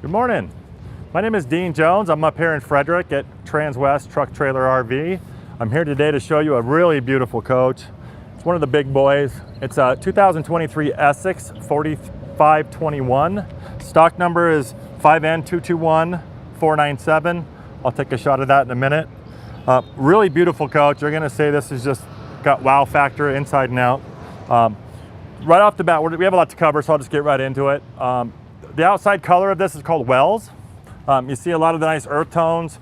Good morning. My name is Dean Jones. I'm up here in Frederick at Transwest Truck Trailer RV. I'm here today to show you a really beautiful coach. It's one of the big boys. It's a 2023 Essex 4521. Stock number is 5N221491. I'll take a shot of that in a minute. Really beautiful coach. You're gonna say this is just got wow factor inside and out. Right off the bat, we have a lot to cover, so I'll just get right into it. The outside color of this is called Wells. You see a lot of the nice earth tones,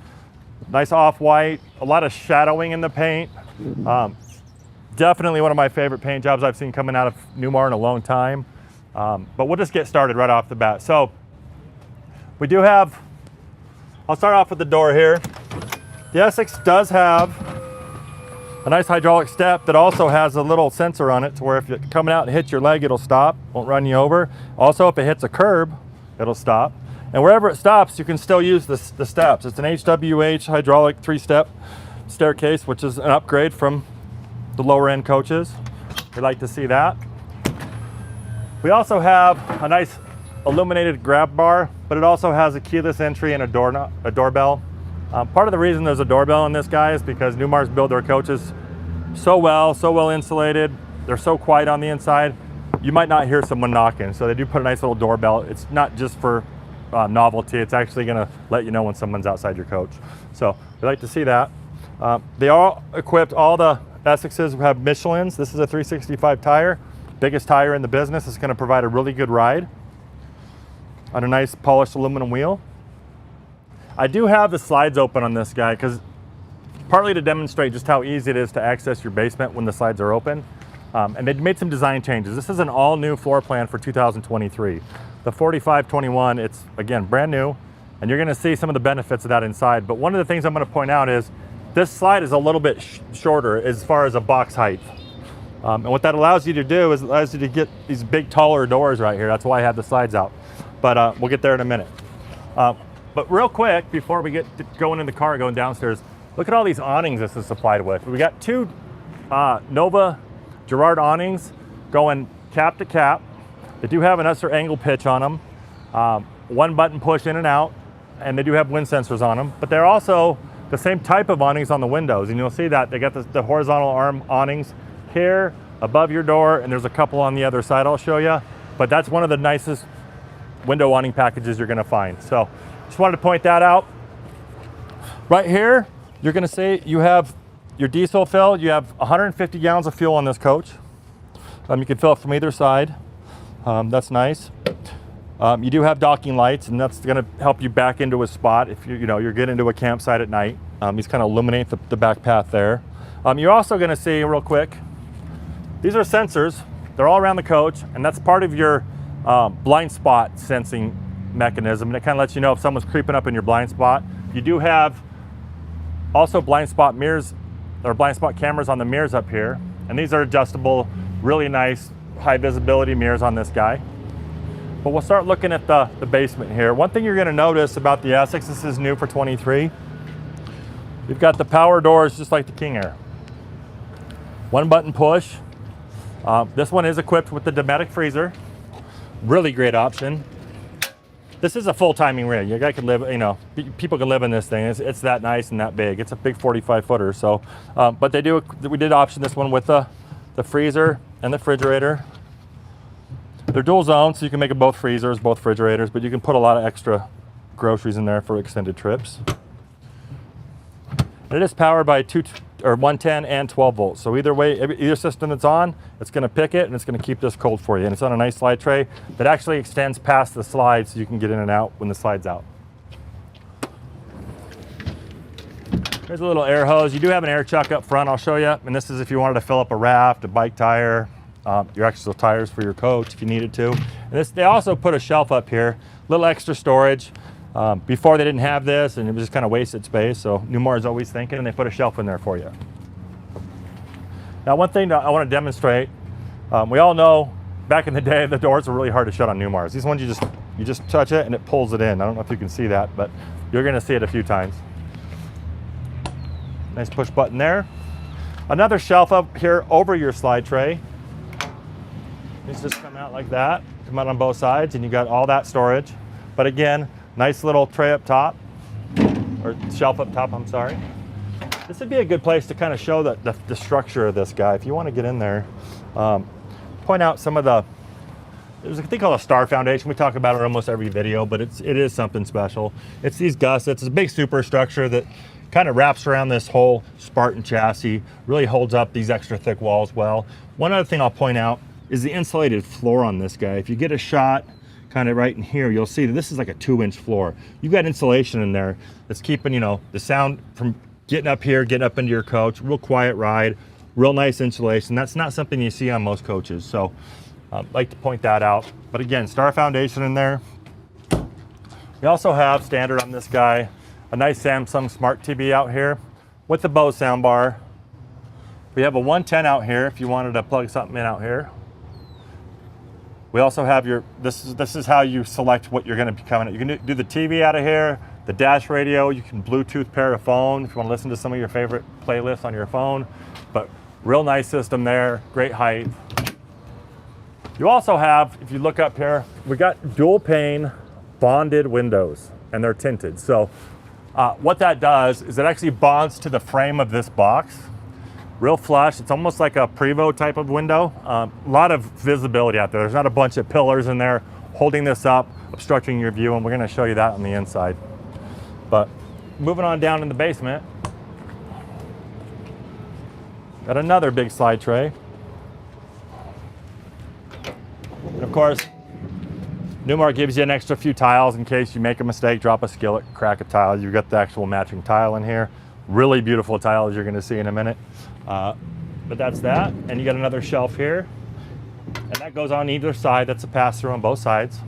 nice off-white, a lot of shadowing in the paint. Definitely one of my favorite paint jobs I've seen coming out of Newmar in a long time. But we'll just get started right off the bat. So we do have, I'll start off with the door here. The Essex does have a nice hydraulic step that also has a little sensor on it to where if you're coming out and hits your leg, it'll stop, won't run you over. Also, if it hits a curb, it'll stop. And wherever it stops, you can still use the steps. It's an HWH hydraulic 3-step staircase, which is an upgrade from the lower end coaches. We like to see that. We also have a nice illuminated grab bar, but it also has a keyless entry and a doorbell. Part of the reason there's a doorbell in this guy is because Newmar's build their coaches so well insulated. They're so quiet on the inside, you might not hear someone knocking. So they do put a nice little doorbell. It's not just for novelty. It's actually gonna let you know when someone's outside your coach. So we like to see that. They are equipped, all the Essexes have Michelins. This is a 365 tire, biggest tire in the business. It's gonna provide a really good ride on a nice polished aluminum wheel. I do have the slides open on this guy because partly to demonstrate just how easy it is to access your basement when the slides are open. And they made some design changes. This is an all new floor plan for 2023. The 4521, it's again, brand new, and you're gonna see some of the benefits of that inside. But one of the things I'm gonna point out is this slide is a little bit shorter as far as a box height. And what that allows you to do is it allows you to get these big taller doors right here. That's why I have the slides out. But we'll get there in a minute. But real quick, before we get to going in the car, going downstairs, look at all these awnings this is supplied with. We got two Nova Girard awnings going cap to cap. They do have an Usher angle pitch on them, one button push in and out, and they do have wind sensors on them. But they're also the same type of awnings on the windows, and you'll see that they got the horizontal arm awnings here above your door, and there's a couple on the other side I'll show you. But that's one of the nicest window awning packages you're gonna find. So just wanted to point that out. Right here, you're gonna see you have your diesel fill. You have 150 gallons of fuel on this coach. You can fill it from either side. That's nice. You do have docking lights, and that's gonna help you back into a spot if you're getting into a campsite at night. These kind of illuminate the back path there. You're also gonna see real quick, these are sensors. They're all around the coach, and that's part of your blind spot sensing mechanism, and it kind of lets you know if someone's creeping up in your blind spot. You do have also blind spot mirrors or blind spot cameras on the mirrors up here, and these are adjustable, really nice high visibility mirrors on this guy. But we'll start looking at the basement here. One thing you're going to notice about the Essex, this is new for 23. You've got the power doors just like the King Air. One button push. This one is equipped with the Dometic freezer. Really great option. This is a full timing rig. Your guy can live, people can live in this thing. It's that nice and that big. It's a big 45 footer. So, but we did option this one with the freezer and the refrigerator. They're dual zone, so you can make it both freezers, both refrigerators, but you can put a lot of extra groceries in there for extended trips. And it is powered by 110 and 12 volts. So either way, either system that's on, it's gonna pick it and it's gonna keep this cold for you. And it's on a nice slide tray that actually extends past the slide so you can get in and out when the slide's out. Here's a little air hose. You do have an air chuck up front, I'll show you. And this is if you wanted to fill up a raft, a bike tire, your extra tires for your coach if you needed to. And they also put a shelf up here, a little extra storage. Before they didn't have this, and it was just kind of wasted space, so Newmar is always thinking, and they put a shelf in there for you. Now, one thing that I want to demonstrate, we all know back in the day the doors were really hard to shut on Newmars. These ones you just touch it and it pulls it in. I don't know if you can see that, but you're going to see it a few times. Nice push button there. Another shelf up here over your slide tray. These just come out like that, come out on both sides, and you got all that storage. But again, Nice little tray up top, or shelf up top, I'm sorry. This would be a good place to kind of show the structure of this guy. If you want to get in there, point out some of there's a thing called a star foundation. We talk about it almost every video, but it is something special. It's these gussets. It's a big superstructure that kind of wraps around this whole Spartin chassis, really holds up these extra thick walls well. One other thing I'll point out is the insulated floor on this guy. If you get a shot kind of right in here, you'll see that this is like a 2-inch floor. You've got insulation in there that's keeping, you know, the sound from getting up here, getting up into your coach. Real quiet ride, real nice insulation. That's not something you see on most coaches. So I'd like to point that out. But again, star foundation in there. We also have standard on this guy, a nice Samsung Smart TV out here with the Bose soundbar. We have a 110 out here if you wanted to plug something in out here. We also have this is how you select what you're going to be coming. You can do the TV out of here, the dash radio. You can Bluetooth pair a phone if you want to listen to some of your favorite playlists on your phone. But real nice system there, great height. You also have, if you look up here, we got dual pane bonded windows, and they're tinted. So what that does is it actually bonds to the frame of this box. Real flush. It's almost like a Prevo type of window. A lot of visibility out there. There's not a bunch of pillars in there holding this up, obstructing your view, and we're going to show you that on the inside. But moving on down in the basement, got another big slide tray. And of course, Newmar gives you an extra few tiles in case you make a mistake, drop a skillet, crack a tile. You've got the actual matching tile in here. Really beautiful tiles you're going to see in a minute. But that's that. And you got another shelf here. And that goes on either side. That's a pass-through on both sides.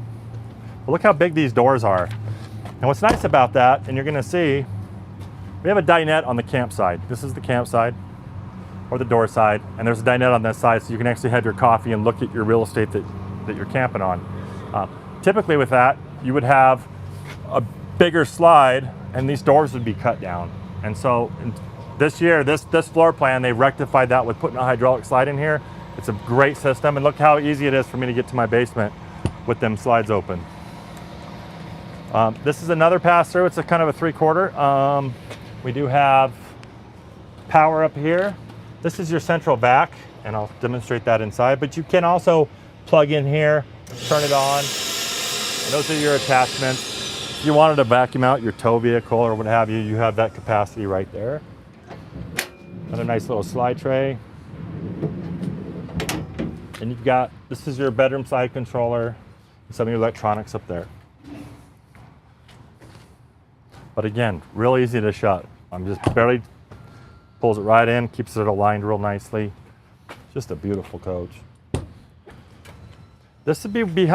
But look how big these doors are. And what's nice about that, and you're going to see, we have a dinette on the camp side. This is the camp side, or the door side. And there's a dinette on this side, so you can actually have your coffee and look at your real estate that you're camping on. Typically with that, you would have a bigger slide, and these doors would be cut down. And so this year, this floor plan, they rectified that with putting a hydraulic slide in here. It's a great system, and look how easy it is for me to get to my basement with them slides open. This is another pass-through. It's a kind of a 3/4. We do have power up here. This is your central vac, and I'll demonstrate that inside, but you can also plug in here, turn it on, and those are your attachments. If you wanted to vacuum out your tow vehicle or what have you, you have that capacity right there. Another nice little slide tray. And you've got, this is your bedroom side controller, and some of your electronics up there. But again, real easy to shut. I'm just barely, pulls it right in, keeps it aligned real nicely. Just a beautiful coach. This would be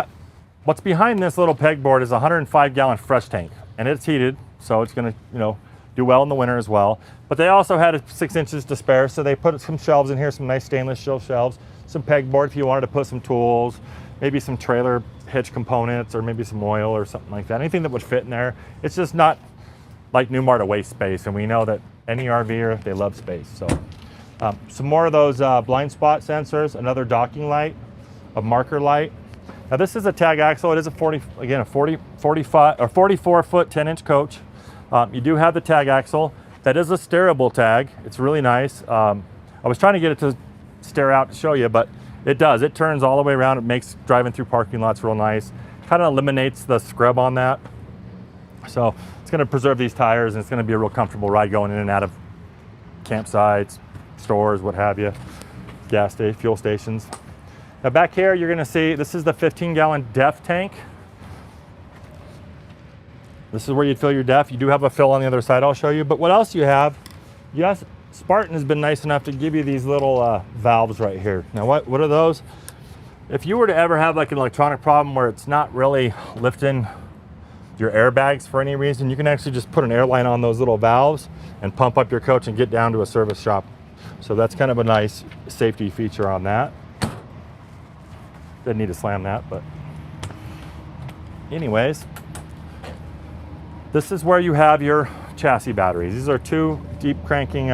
what's behind this little pegboard is a 105-gallon fresh tank, and it's heated, so it's going to, you know, do well in the winter as well. But they also had 6 inches to spare, so they put some shelves in here, some nice stainless steel shelves, some pegboard if you wanted to put some tools, maybe some trailer hitch components, or maybe some oil or something like that. Anything that would fit in there. It's just not like Newmar to waste space, and we know that any RVer, they love space. So some more of those blind spot sensors, another docking light, a marker light. Now this is a tag axle. It is a 44-foot 10-inch coach. You do have the tag axle. That is a steerable tag. It's really nice. I was trying to get it to steer out to show you, but it does. It turns all the way around. It makes driving through parking lots real nice. Kind of eliminates the scrub on that. So it's going to preserve these tires, and it's going to be a real comfortable ride going in and out of campsites, stores, what have you, gas station, fuel stations. Now back here, you're going to see, this is the 15-gallon DEF tank. This is where you'd fill your DEF. You do have a fill on the other side I'll show you. But what else you have, yes, Spartin has been nice enough to give you these little valves right here. Now what are those? If you were to ever have like an electronic problem where it's not really lifting your airbags for any reason, you can actually just put an airline on those little valves and pump up your coach and get down to a service shop. So that's kind of a nice safety feature on that. Didn't need to slam that, but anyways, this is where you have your chassis batteries. These are 2 deep cranking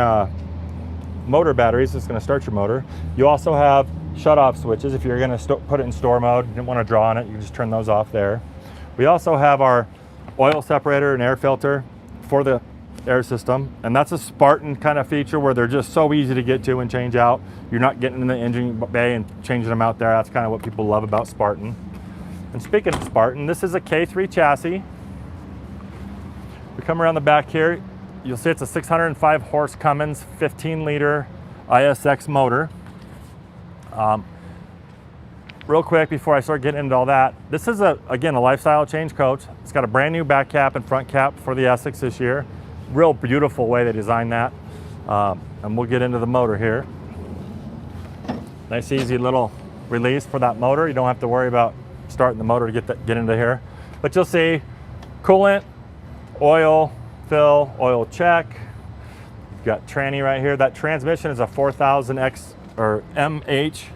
motor batteries. It's going to start your motor. You also have shut-off switches. If you're going to put it in store mode, you didn't want to draw on it, you can just turn those off there. We also have our oil separator and air filter for the air system, and that's a Spartin kind of feature where they're just so easy to get to and change out. You're not getting in the engine bay and changing them out there. That's kind of what people love about Spartin. And speaking of Spartin, this is a K3 chassis. We come around the back here, you'll see it's a 605 horse Cummins 15-liter ISX motor. Real quick before I start getting into all that, this is again a lifestyle change coach. It's got a brand new back cap and front cap for the Essex this year. Real beautiful way they designed that. And we'll get into the motor here. Nice easy little release for that motor. You don't have to worry about starting the motor to get into here. But you'll see coolant, oil fill, oil check. You've got tranny right here. That transmission is a 4000X or MH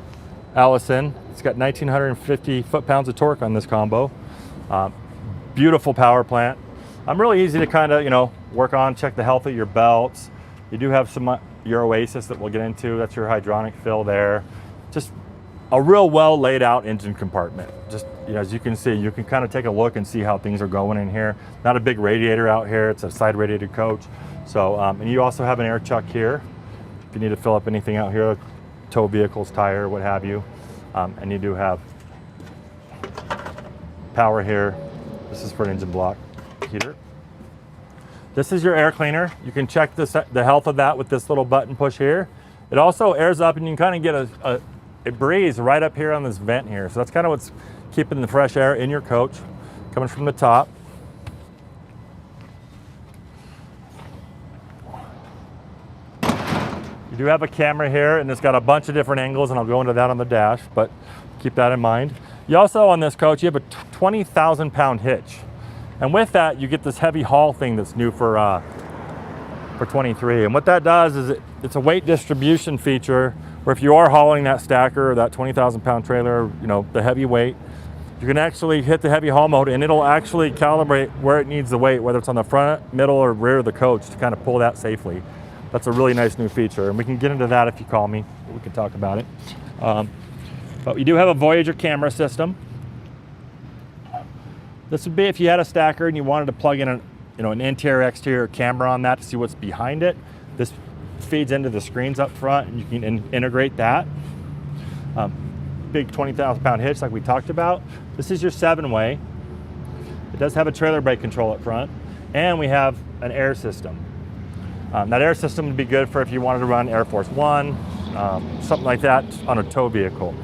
Allison. It's got 1950 foot-pounds of torque on this combo. Beautiful power plant. Really easy to kind of, work on, check the health of your belts. You do have your Oasis that we'll get into. That's your hydronic fill there. Just a real well laid out engine compartment. Just, as you can see, you can kind of take a look and see how things are going in here. Not a big radiator out here. It's a side radiated coach. So, and you also have an air chuck here if you need to fill up anything out here, tow vehicles, tire, what have you. And you do have power here. This is for an engine block heater. This is your air cleaner. You can check the health of that with this little button push here. It also airs up and you can kind of get a breeze right up here on this vent here. So that's kind of what's keeping the fresh air in your coach coming from the top. You do have a camera here and it's got a bunch of different angles, and I'll go into that on the dash, but keep that in mind. You also, on this coach, you have a 20,000 pound hitch. And with that, you get this heavy haul thing that's new for 23. And what that does is it's a weight distribution feature where if you are hauling that stacker or that 20,000 pound trailer, the heavy weight, you can actually hit the heavy haul mode and it'll actually calibrate where it needs the weight, whether it's on the front, middle, or rear of the coach, to kind of pull that safely. That's a really nice new feature. And we can get into that if you call me. We can talk about it. But we do have a Voyager camera system. This would be if you had a stacker and you wanted to plug in an interior exterior camera on that to see what's behind it. This feeds into the screens up front and you can integrate that. Big 20,000 pound hitch like we talked about. This is your 7-way. It does have a trailer brake control up front, and we have an air system. That air system would be good for if you wanted to run Air Force One, something like that on a tow vehicle.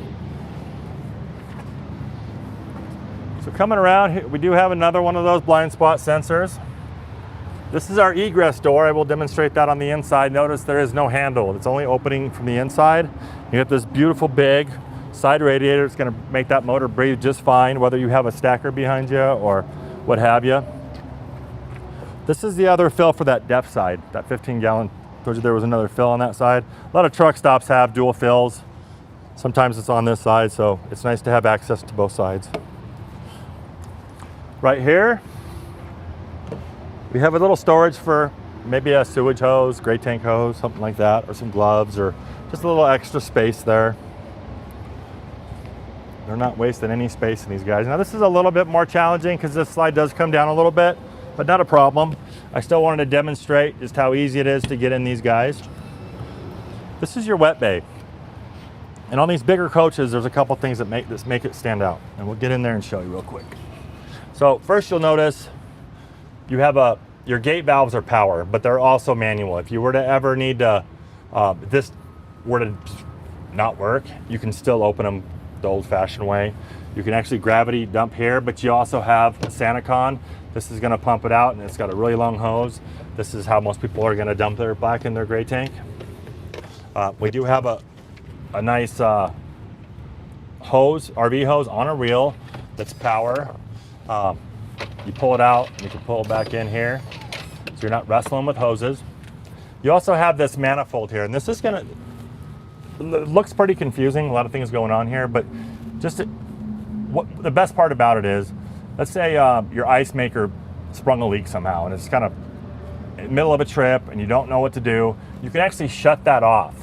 So coming around here, we do have another one of those blind spot sensors. This is our egress door. I will demonstrate that on the inside. Notice there is no handle. It's only opening from the inside. You have this beautiful big side radiator. It's going to make that motor breathe just fine, whether you have a stacker behind you or what have you. This is the other fill for that depth side, that 15-gallon. Told you there was another fill on that side. A lot of truck stops have dual fills. Sometimes it's on this side, so it's nice to have access to both sides. Right here, we have a little storage for maybe a sewage hose, gray tank hose, something like that, or some gloves, or just a little extra space there. They're not wasting any space in these guys. Now this is a little bit more challenging because this slide does come down a little bit, but not a problem. I still wanted to demonstrate just how easy it is to get in these guys. This is your wet bay. And on these bigger coaches, there's a couple things that make it stand out. And we'll get in there and show you real quick. So first you'll notice you have your gate valves are power, but they're also manual. If you were to ever need to, this were to not work, you can still open them the old fashioned way. You can actually gravity dump here, but you also have a Sanacon. This is gonna pump it out and it's got a really long hose. This is how most people are gonna dump their black in their gray tank. We do have a nice hose, RV hose on a reel that's power. You pull it out and you can pull it back in here, so you're not wrestling with hoses. You also have this manifold here, and this is it looks pretty confusing, a lot of things going on here, but what the best part about it is, let's say your ice maker sprung a leak somehow and it's kind of in the middle of a trip and you don't know what to do, you can actually shut that off,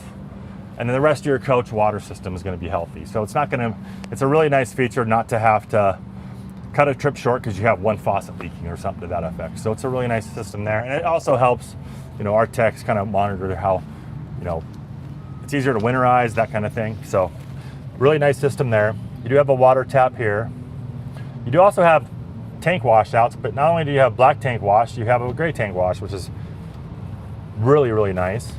and then the rest of your coach water system is going to be healthy. So it's a really nice feature not to have to cut a trip short because you have one faucet leaking or something to that effect. So it's a really nice system there. And it also helps, you know, our techs kind of monitor how, you know, it's easier to winterize, that kind of thing. So really nice system there. You do have a water tap here. You do also have tank washouts, but not only do you have black tank wash, you have a gray tank wash, which is really, really nice.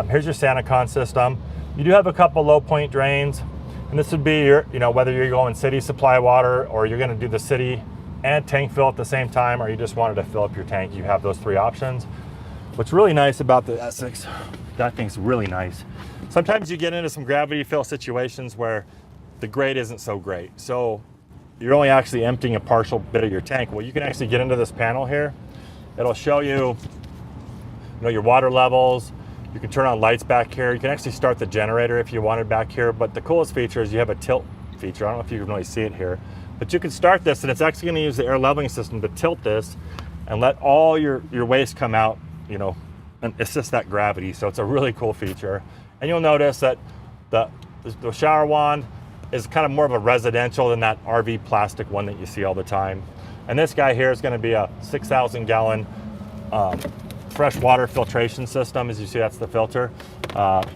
Here's your SantaCon system. You do have a couple low point drains, and this would be your, you know, whether you're going city supply water or you're going to do the city and tank fill at the same time, or you just wanted to fill up your tank. You have those three options. What's really nice about the Essex, that thing's really nice. Sometimes you get into some gravity fill situations where the grade isn't so great. So you're only actually emptying a partial bit of your tank. Well, you can actually get into this panel here. It'll show you, you know, your water levels. You can turn on lights back here. You can actually start the generator if you wanted back here. But the coolest feature is you have a tilt feature. I don't know if you can really see it here, but you can start this, and it's actually going to use the air leveling system to tilt this and let all your waste come out, you know, and assist that gravity. So it's a really cool feature. And you'll notice that the shower wand is kind of more of a residential than that RV plastic one that you see all the time. And this guy here is going to be a 6,000 gallon fresh water filtration system. As you see, that's the filter. Not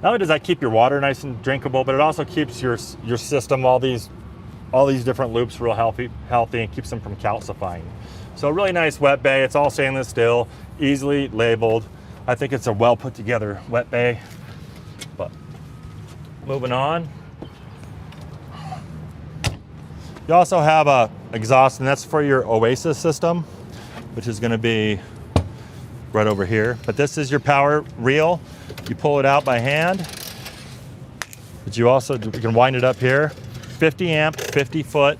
only does that keep your water nice and drinkable, but it also keeps your system, all these different loops, real healthy, and keeps them from calcifying. So a really nice wet bay. It's all stainless steel, easily labeled. I think it's a well put together wet bay. But moving on, you also have a exhaust, and that's for your Oasis system, which is going to be right over here. But this is your power reel. You pull it out by hand, but you can wind it up here. 50 amp, 50 foot.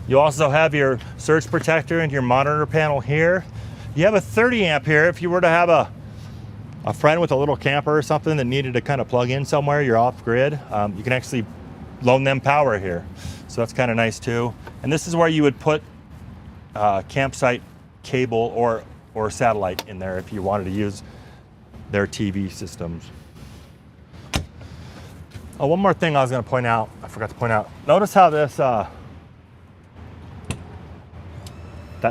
You also have your surge protector and your monitor panel here. You have a 30 amp here if you were to have a friend with a little camper or something that needed to kind of plug in somewhere, you're off grid. You can actually loan them power here. So that's kind of nice too. And this is where you would put campsite cable or satellite in there if you wanted to use their TV systems. Oh, one more thing I was going to point out. I forgot to point out. Notice how this that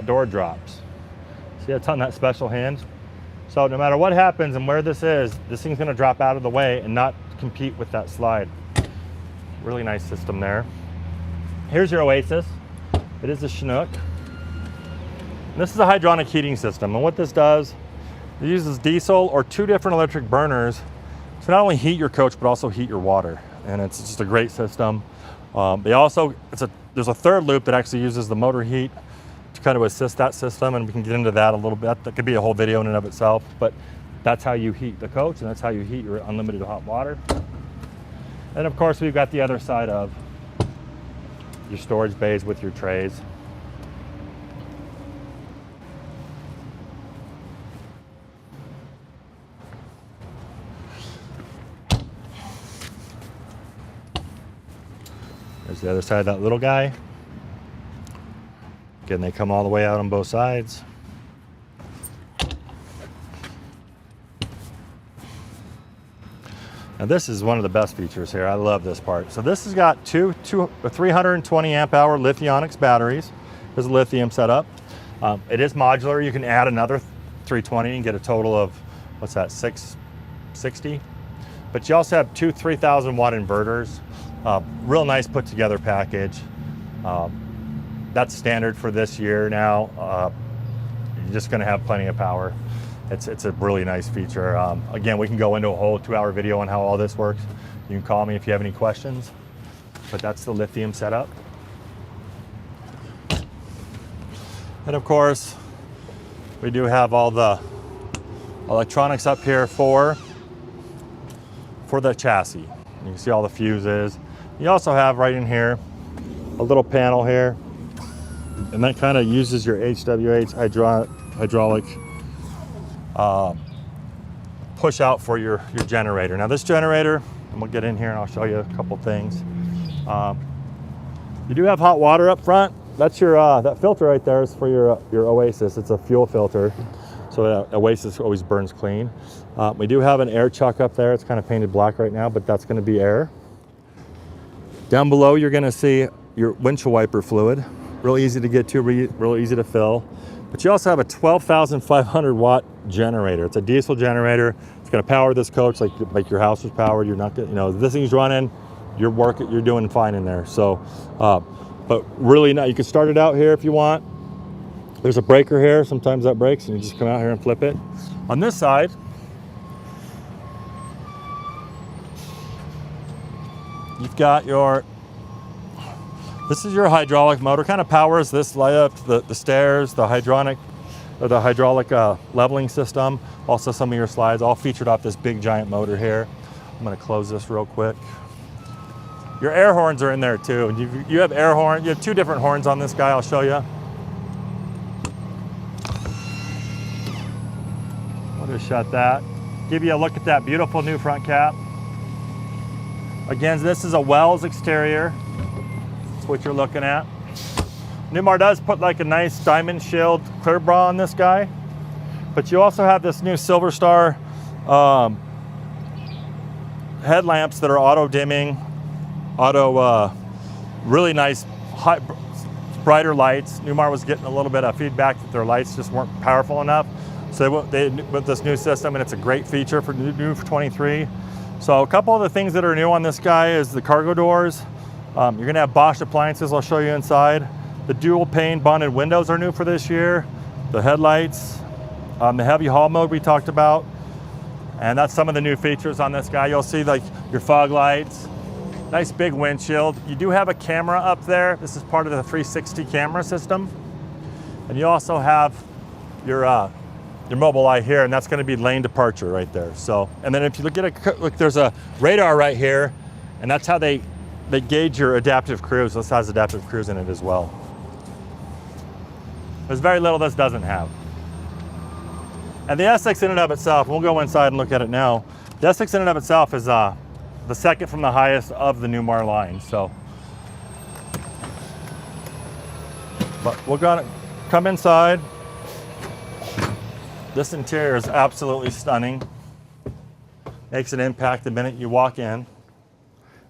door drops. See, it's on that special hinge. So no matter what happens and where this is, this thing's going to drop out of the way and not compete with that slide. Really nice system there. Here's your Oasis. It is a Chinook. This is a hydronic heating system, and what this does, it uses diesel or two different electric burners to not only heat your coach but also heat your water, and it's just a great system. There's a third loop that actually uses the motor heat to kind of assist that system, and we can get into that a little bit. That could be a whole video in and of itself, but that's how you heat the coach, and that's how you heat your unlimited hot water. And of course, we've got the other side of your storage bays with your trays. There's the other side of that little guy. Again, they come all the way out on both sides. Now this is one of the best features here. I love this part. So this has got two 320 amp hour Lithionics batteries. There's a lithium setup. It is modular. You can add another 320 and get a total of, what's that, 660? But you also have two 3,000 watt inverters. Real nice put together package. That's standard for this year now. You're just gonna have plenty of power. It's a really nice feature. Again, we can go into a whole 2-hour video on how all this works. You can call me if you have any questions, but that's the Lithium setup. And of course, we do have all the electronics up here for the chassis. You can see all the fuses. You also have right in here a little panel here, and that kind of uses your HWH hydraulic push out for your generator. Now this generator, and we'll get in here and I'll show you a couple things. You do have hot water up front. That's your that filter right there is for your Oasis. It's a fuel filter, so Oasis always burns clean. We do have an air chuck up there. It's kind of painted black right now, but that's going to be air. Down below, you're going to see your windshield wiper fluid. real easy to get to, real easy to fill. But you also have a 12,500 watt generator. It's a diesel generator. It's going to power this coach like your house is powered. You're not gonna, you know, this thing's running, you're doing fine in there. So, but really not. You can start it out here if you want. There's a breaker here. Sometimes that breaks, and you just come out here and flip it. On this side, you've got your. This is your hydraulic motor. Kind of powers this lift, the stairs, the hydraulic leveling system. Also some of your slides, all featured off this big giant motor here. I'm going to close this real quick. Your air horns are in there too. You have air horn. You have two different horns on this guy. I'll show you. I'll just shut that. Give you a look at that beautiful new front cap. Again, this is a Wells exterior. That's what you're looking at. Newmar does put like a nice diamond shield clear bra on this guy, but you also have this new Silver Star headlamps that are auto dimming, really nice, brighter lights. Newmar was getting a little bit of feedback that their lights just weren't powerful enough, so they with this new system, and it's a great feature for new for 23. So a couple of the things that are new on this guy is the cargo doors. You're gonna have Bosch appliances. I'll show you inside. The dual pane bonded windows are new for this year. The headlights, the heavy haul mode we talked about, and that's some of the new features on this guy. You'll see like your fog lights, nice big windshield. You do have a camera up there. This is part of the 360 camera system, and you also have your Mobileye here, and that's going to be lane departure right there. So, and then if you look at there's a radar right here, and that's how they gauge your adaptive cruise. This has adaptive cruise in it as well. There's very little this doesn't have. And the Essex in and of itself, we'll go inside and look at it now. The Essex in and of itself is the second from the highest of the Newmar line. So, but we're gonna come inside. This interior is absolutely stunning. Makes an impact the minute you walk in. And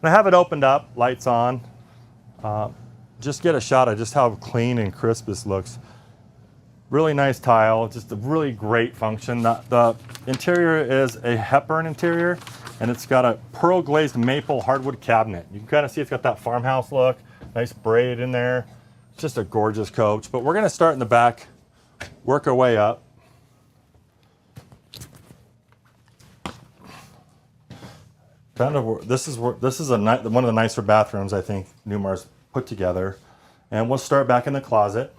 I have it opened up, lights on. Just get a shot of just how clean and crisp this looks. Really nice tile, just a really great function. The interior is a Hepburn interior, and it's got a pearl glazed maple hardwood cabinet. You can kind of see it's got that farmhouse look, nice braid in there. It's just a gorgeous coach. But we're gonna start in the back, work our way up. This is one of the nicer bathrooms I think Newmar's put together, and we'll start back in the closet.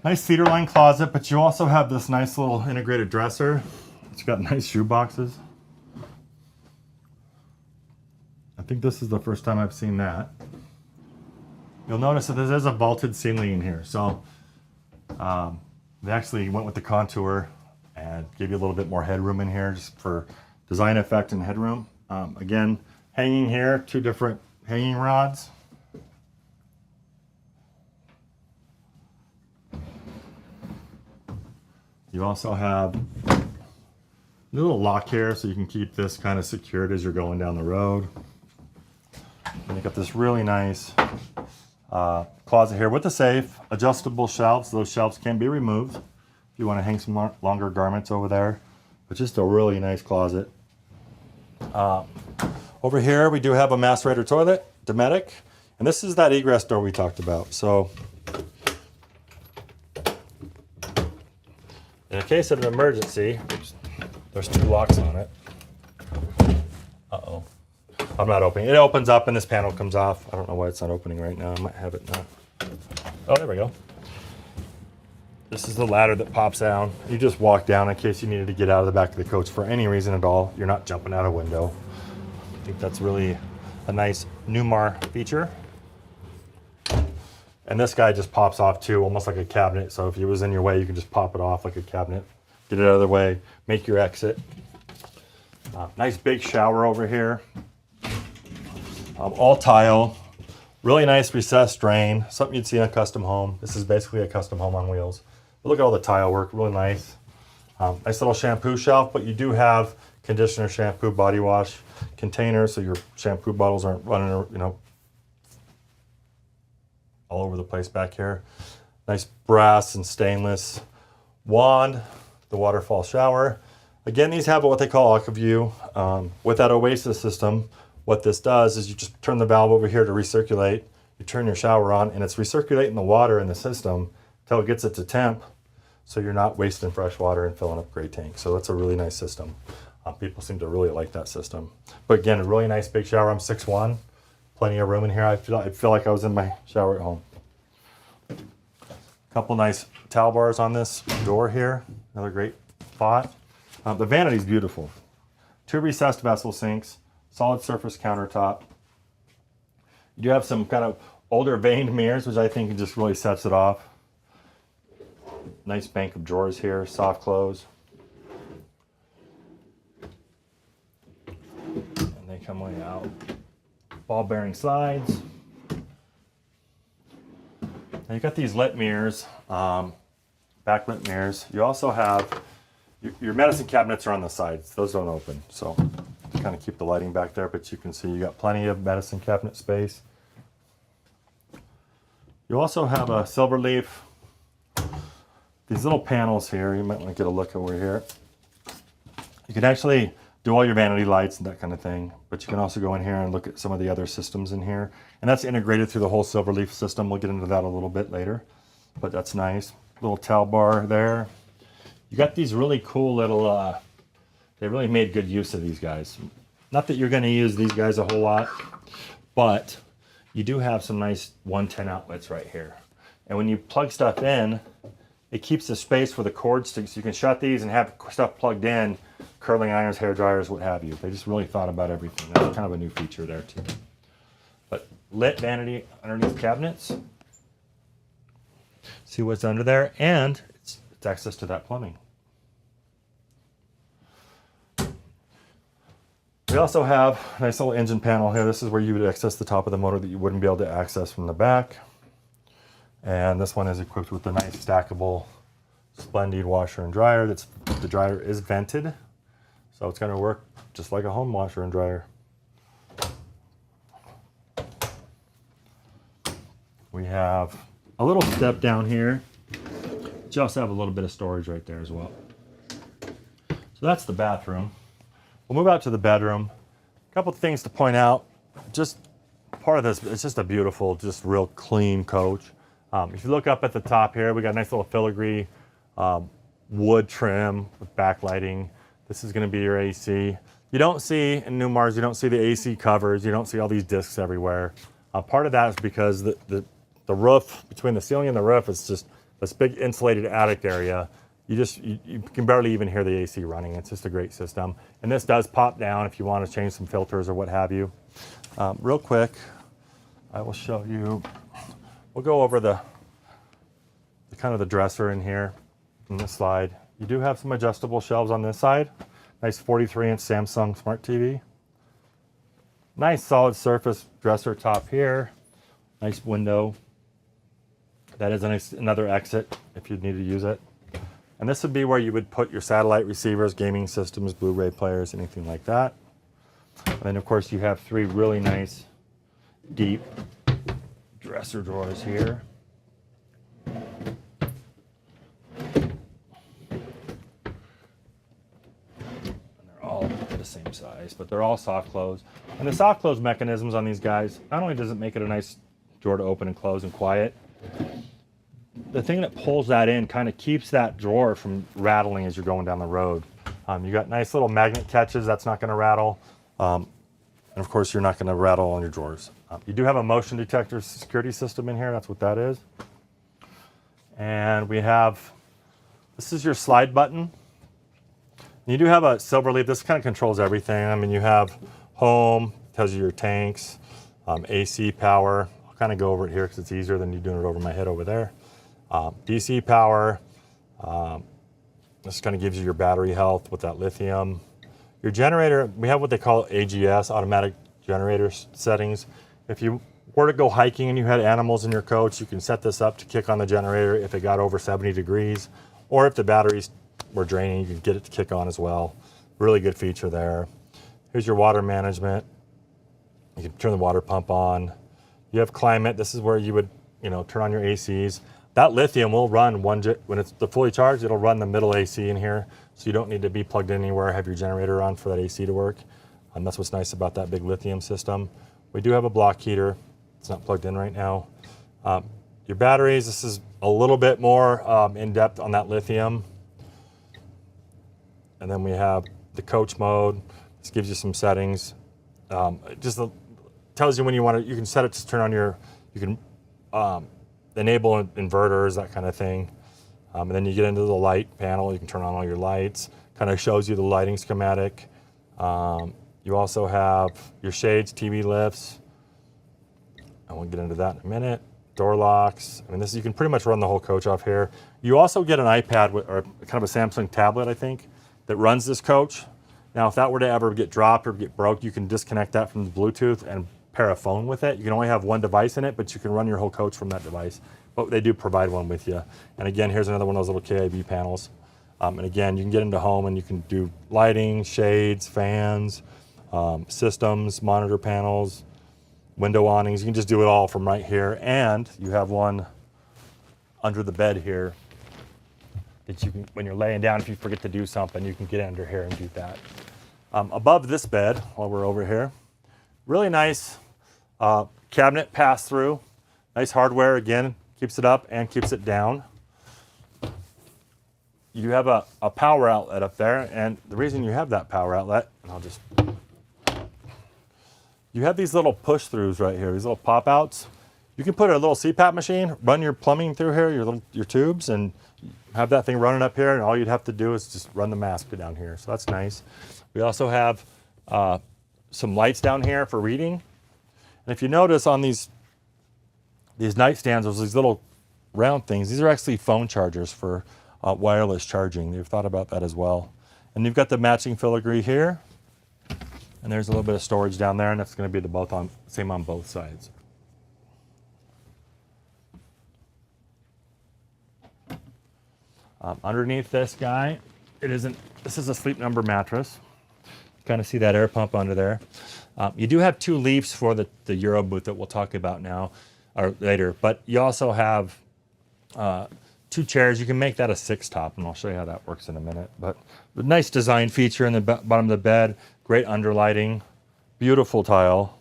Nice cedar lined closet, but you also have this nice little integrated dresser. It's got nice shoe boxes. I think this is the first time I've seen that. You'll notice that there is a vaulted ceiling in here, so they actually went with the contour and gave you a little bit more headroom in here just for design effect and headroom. Again, hanging here, two different hanging rods. You also have a little lock here so you can keep this kind of secured as you're going down the road. And you got this really nice closet here with a safe, adjustable shelves. Those shelves can be removed if you want to hang some longer garments over there. But just a really nice closet. Over here we do have a macerator toilet, Dometic, and this is that egress door we talked about. So in a case of an emergency, there's two locks on it. Uh-oh. I'm not opening. It opens up and this panel comes off. I don't know why it's not opening right now. I might have it now. Oh, there we go. This is the ladder that pops down. You just walk down in case you needed to get out of the back of the coach for any reason at all. You're not jumping out a window. I think that's really a nice Newmar feature. And this guy just pops off too, almost like a cabinet. So if it was in your way, you can just pop it off like a cabinet. Get it out of the way, make your exit. Nice big shower over here. All tile. Really nice recessed drain. Something you'd see in a custom home. This is basically a custom home on wheels. But look at all the tile work, really nice. Nice little shampoo shelf, but you do have conditioner, shampoo, body wash containers, so your shampoo bottles aren't running, all over the place back here. Nice brass and stainless wand, the waterfall shower. Again, these have what they call AquaView. With that Oasis system, what this does is you just turn the valve over here to recirculate. You turn your shower on and it's recirculating the water in the system until it gets it to temp, so you're not wasting fresh water and filling up gray tanks. So that's a really nice system. People seem to really like that system. But again, a really nice big shower. I'm 6'1", plenty of room in here. I feel like I was in my shower at home. Couple nice towel bars on this door here. Another great spot. The vanity's beautiful. 2 recessed vessel sinks, solid surface countertop. You do have some kind of older veined mirrors, which I think just really sets it off. Nice bank of drawers here, soft close. And they come way out. Ball bearing sides. Now you got these lit mirrors, backlit mirrors. You also have your medicine cabinets are on the sides. Those don't open, so kind of keep the lighting back there, but you can see you got plenty of medicine cabinet space. You also have a silver leaf. These little panels here, you might want to get a look over here. You can actually do all your vanity lights and that kind of thing, but you can also go in here and look at some of the other systems in here. And that's integrated through the whole silver leaf system. We'll get into that a little bit later, but that's nice. Little towel bar there. You got these really cool little, they really made good use of these guys. Not that you're going to use these guys a whole lot, but you do have some nice 110 outlets right here. And when you plug stuff in, it keeps the space for the cords so you can shut these and have stuff plugged in, curling irons, hair dryers, what have you. They just really thought about everything. That's kind of a new feature there too. But lit vanity underneath cabinets. See what's under there, and it's access to that plumbing. We also have a nice little engine panel here. This is where you would access the top of the motor that you wouldn't be able to access from the back. And this one is equipped with a nice stackable Splendid washer and dryer. The dryer is vented, so it's going to work just like a home washer and dryer. We have a little step down here, but you also have a little bit of storage right there as well. So that's the bathroom. We'll move out to the bedroom. A couple of things to point out. Just part of this, it's just a beautiful, just real clean coach. If you look up at the top here, we got a nice little filigree wood trim with backlighting. This is going to be your AC. You don't see, in Newmars, you don't see the AC covers. You don't see all these discs everywhere. Part of that is because the roof, between the ceiling and the roof, is just this big insulated attic area. You can barely even hear the AC running. It's just a great system. And this does pop down if you want to change some filters or what have you. Real quick, I will show you. We'll go over the kind of the dresser in here in this slide. You do have some adjustable shelves on this side. Nice 43-inch Samsung Smart TV. Nice solid surface dresser top here. Nice window. That is another exit if you need to use it. And this would be where you would put your satellite receivers, gaming systems, Blu-ray players, anything like that. And then of course you have 3 really nice deep dresser drawers here. And they're all the same size, but they're all soft close. And the soft close mechanisms on these guys, not only does it make it a nice drawer to open and close and quiet, the thing that pulls that in kind of keeps that drawer from rattling as you're going down the road. You got nice little magnet catches, that's not going to rattle. And of course, you're not going to rattle on your drawers. You do have a motion detector security system in here, that's what that is. And we have, this is your slide button. You do have a silver leaf, this kind of controls everything. I mean, you have home, tells you your tanks, AC power. I'll kind of go over it here because it's easier than you doing it over my head over there. DC power, this kind of gives you your battery health with that lithium. Your generator, we have what they call AGS, automatic generator settings. If you were to go hiking and you had animals in your coach, you can set this up to kick on the generator if it got over 70 degrees, or if the batteries were draining, you can get it to kick on as well. Really good feature there. Here's your water management. You can turn the water pump on. You have climate. This is where you would you know, turn on your ACs. That lithium will run when it's fully charged, it'll run the middle AC in here. So you don't need to be plugged in anywhere, have your generator on for that AC to work. And that's what's nice about that big lithium system. We do have a block heater. It's not plugged in right now. Your batteries, this is a little bit more in depth on that lithium. And then we have the coach mode. This gives you some settings. Tells you when you want to, you can set it to turn on your, you can enable inverters, that kind of thing. And then you get into the light panel, you can turn on all your lights. Kind of shows you the lighting schematic. You also have your shades, TV lifts. I won't get into that in a minute. Door locks. I mean, this, you can pretty much run the whole coach off here. You also get an iPad or kind of a Samsung tablet, I think, that runs this coach. Now, if that were to ever get dropped or get broke, you can disconnect that from the Bluetooth and pair a phone with it. You can only have one device in it, but you can run your whole coach from that device. But they do provide one with you. And again, here's another one of those little KIV panels. And again, you can get into home and you can do lighting, shades, fans, systems, monitor panels, window awnings. You can just do it all from right here. And you have one under the bed here that you can, when you're laying down, if you forget to do something, you can get under here and do that. Above this bed, while we're over here, really nice cabinet pass-through. Nice hardware, again, keeps it up and keeps it down. You have a power outlet up there, and the reason you have that power outlet, and you have these little push-throughs right here, these little pop-outs. You can put a little CPAP machine, run your plumbing through here, your tubes, and have that thing running up here, and all you'd have to do is just run the mask down here. So that's nice. We also have some lights down here for reading. And if you notice on these nightstands, there's these little round things. These are actually phone chargers for wireless charging. They've thought about that as well. And you've got the matching filigree here. And there's a little bit of storage down there, and that's going to be the same on both sides. Underneath this guy, this is a Sleep Number mattress. You kind of see that air pump under there. You do have two leaves for the Euro boot that we'll talk about now or later, but you also have two chairs. You can make that a 6-top, and I'll show you how that works in a minute. But a nice design feature in the bottom of the bed, great underlighting, beautiful tile.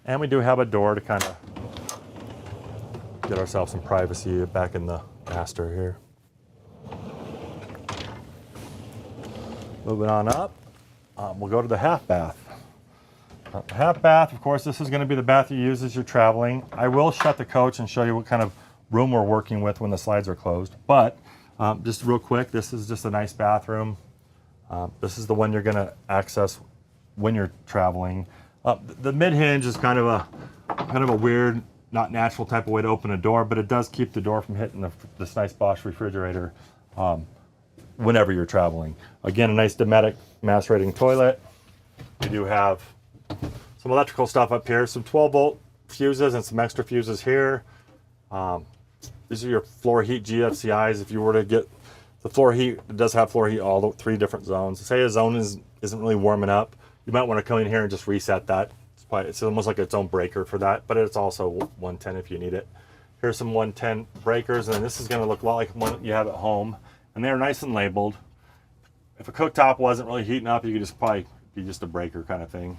And we do have a door to kind of get ourselves some privacy back in the master here. Moving on up, we'll go to the half bath. Half bath, of course, this is going to be the bath you use as you're traveling. I will shut the coach and show you what kind of room we're working with when the slides are closed. But just real quick, this is just a nice bathroom. This is the one you're going to access when you're traveling. The mid hinge is kind of a weird, not natural type of way to open a door, but it does keep the door from hitting this nice Bosch refrigerator whenever you're traveling. Again, a nice Dometic mass rating toilet. We do have some electrical stuff up here, some 12-volt fuses and some extra fuses here. These are your floor heat GFCIs. If you were to get the floor heat, it does have floor heat all the 3 different zones. Say a zone isn't really warming up, you might want to come in here and just reset that. It's almost like its own breaker for that, but it's also 110 if you need it. Here's some 110 breakers, and this is going to look a lot like one you have at home, and they're nice and labeled. If a cooktop wasn't really heating up, you could just probably be just a breaker kind of thing.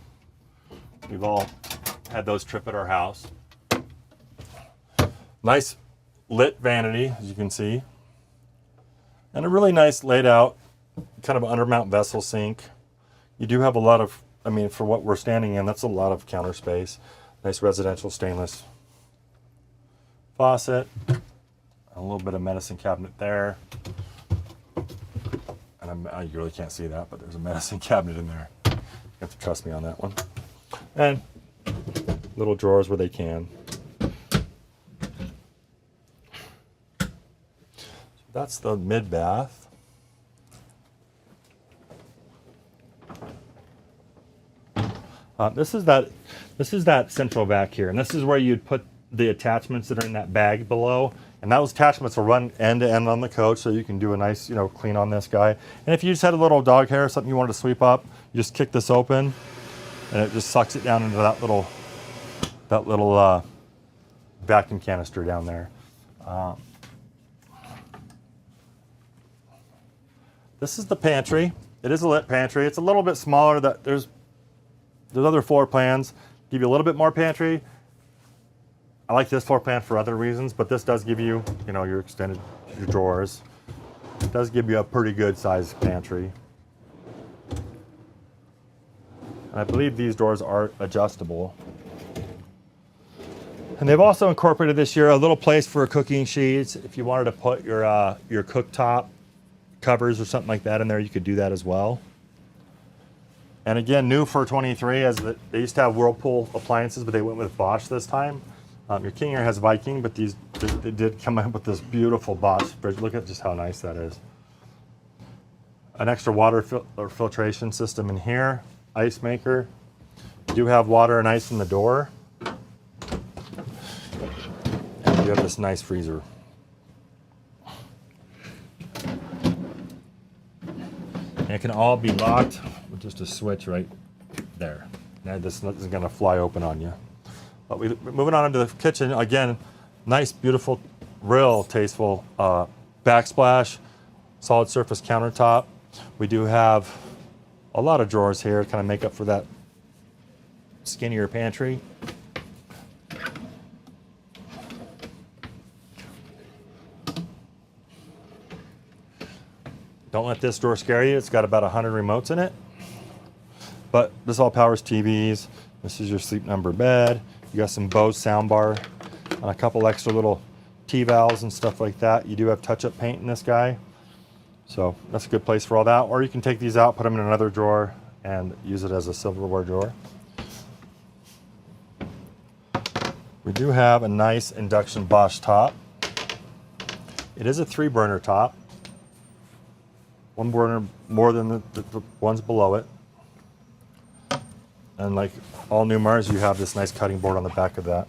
We've all had those trip at our house. Nice lit vanity, as you can see, and a really nice laid out kind of undermount vessel sink. You do have a lot of, I mean, for what we're standing in, that's a lot of counter space. Nice residential stainless faucet. A little bit of medicine cabinet there. And you really can't see that, but there's a medicine cabinet in there. You have to trust me on that one. And little drawers where they can. So that's the mid bath. This is that central vac here, and this is where you'd put the attachments that are in that bag below, and those attachments will run end to end on the coach, so you can do a nice, clean on this guy. And if you just had a little dog hair or something you wanted to sweep up, you just kick this open, and it just sucks it down into that little vacuum canister down there. This is the pantry. It is a lit pantry. It's a little bit smaller. There's other floor plans give you a little bit more pantry. I like this floor plan for other reasons, but this does give you, your your drawers. It does give you a pretty good sized pantry. And I believe these doors are adjustable. And they've also incorporated this year a little place for cooking sheets. If you wanted to put your cooktop covers or something like that in there, you could do that as well. And again, new for 23, they used to have Whirlpool appliances, but they went with Bosch this time. Your King Air has Viking, but they did come up with this beautiful Bosch fridge. Look at just how nice that is. An extra water filtration system in here, ice maker. You do have water and ice in the door. And you have this nice freezer. And it can all be locked with just a switch right there. Now this isn't going to fly open on you. But moving on into the kitchen, again, nice, beautiful, real tasteful backsplash, solid surface countertop. We do have a lot of drawers here to kind of make up for that skinnier pantry. Don't let this drawer scare you. It's got about 100 remotes in it. But this all powers TVs. This is your sleep number bed. You got some Bose soundbar, and a couple extra little T-valves and stuff like that. You do have touch-up paint in this guy. So that's a good place for all that. Or you can take these out, put them in another drawer, and use it as a silverware drawer. We do have a nice induction Bosch top. It is a 3-burner top. One burner more than the ones below it. And like all Newmars, you have this nice cutting board on the back of that.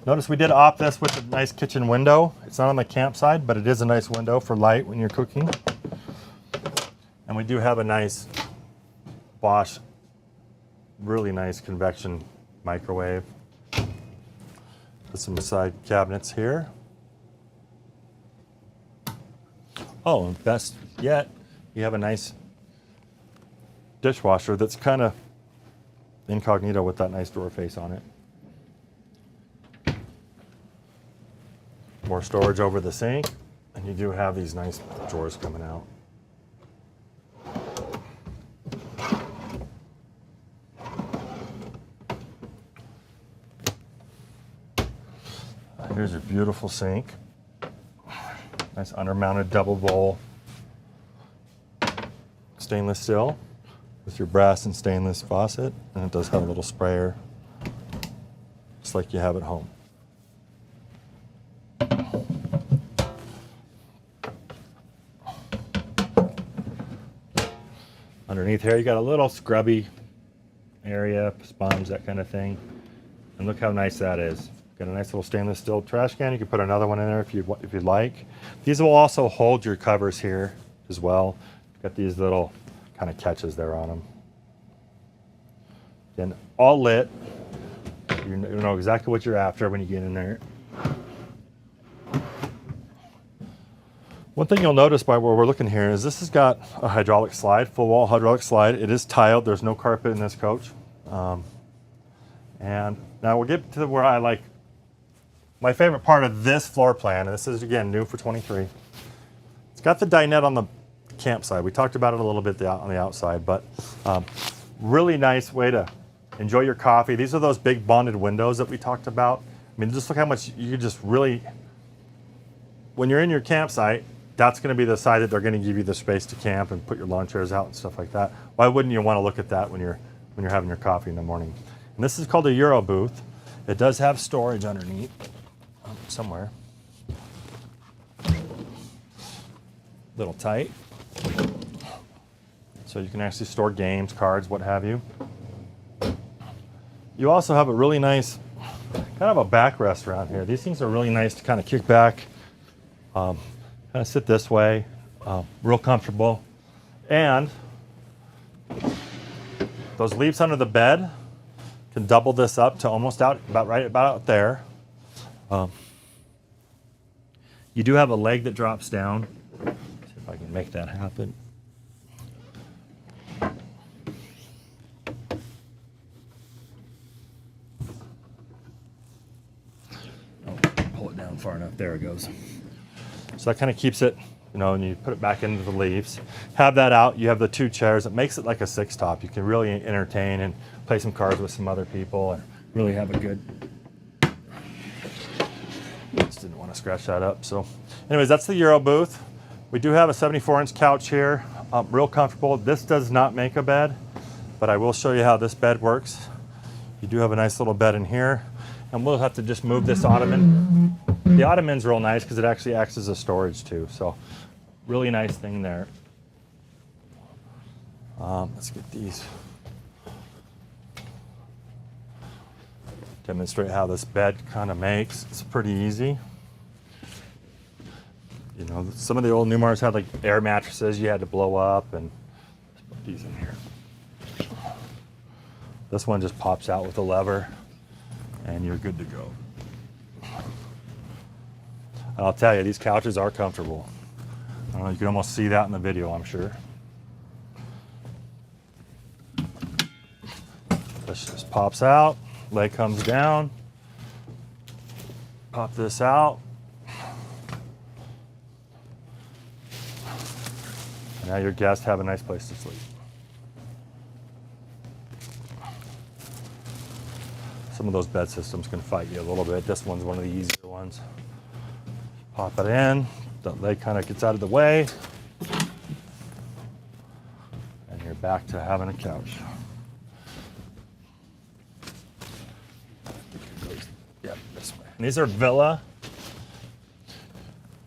Notice we did opt this with a nice kitchen window. It's not on the campside, but it is a nice window for light when you're cooking. And we do have a nice Bosch, really nice convection microwave. Put some side cabinets here. Oh, and best yet, you have a nice dishwasher that's kind of incognito with that nice door face on it. More storage over the sink, and you do have these nice drawers coming out. Here's your beautiful sink. Nice undermounted double bowl stainless steel with your brass and stainless faucet, and it does have a little sprayer just like you have at home. Underneath here you got a little scrubby area, sponge, that kind of thing, and look how nice that is. Got a nice little stainless steel trash can. You can put another one in there if you'd like. These will also hold your covers here as well. Got these little kind of catches there on them. Again, all lit. You know exactly what you're after when you get in there. One thing you'll notice by where we're looking here is this has got a hydraulic slide, full wall hydraulic slide. It is tiled. There's no carpet in this coach. And now we'll get to where I like my favorite part of this floor plan, and this is, again, new for 23. It's got the dinette on the campsite. We talked about it a little bit on the outside, but really nice way to enjoy your coffee. These are those big bonded windows that we talked about. I mean, just look how much you could just really, when you're in your campsite, that's going to be the side that they're going to give you the space to camp and put your lawn chairs out and stuff like that. Why wouldn't you want to look at that when you're having your coffee in the morning? And this is called a Euro booth. It does have storage underneath somewhere. Little tight. So you can actually store games, cards, what have you. You also have a really nice, kind of a backrest around here. These things are really nice to kind of kick back, kind of sit this way, real comfortable. And those leaves under the bed can double this up to almost out, about out there. You do have a leg that drops down. See if I can make that happen. Pull it down far enough. There it goes. So that kind of keeps it, you know, and you put it back into the leaves. Have that out. You have the 2 chairs. It makes it like a 6-top. You can really entertain and play some cards with some other people and really have a good... Just didn't want to scratch that up. So anyways, that's the Euro booth. We do have a 74-inch couch here. Real comfortable. This does not make a bed, but I will show you how this bed works. You do have a nice little bed in here. And we'll have to just move this ottoman. The ottoman's real nice because it actually acts as a storage too. So really nice thing there. Let's get these. Demonstrate how this bed kind of makes. It's pretty easy. You know, some of the old Newmars had like air mattresses you had to blow up, and let's put these in here. This one just pops out with a lever and you're good to go. I'll tell you, these couches are comfortable. I don't know, you can almost see that in the video, I'm sure. This just pops out, leg comes down, pop this out. Now your guests have a nice place to sleep. Some of those bed systems can fight you a little bit. This one's one of the easier ones. Pop it in, the leg kind of gets out of the way, and you're back to having a couch. Yep, this way. And these are Villa.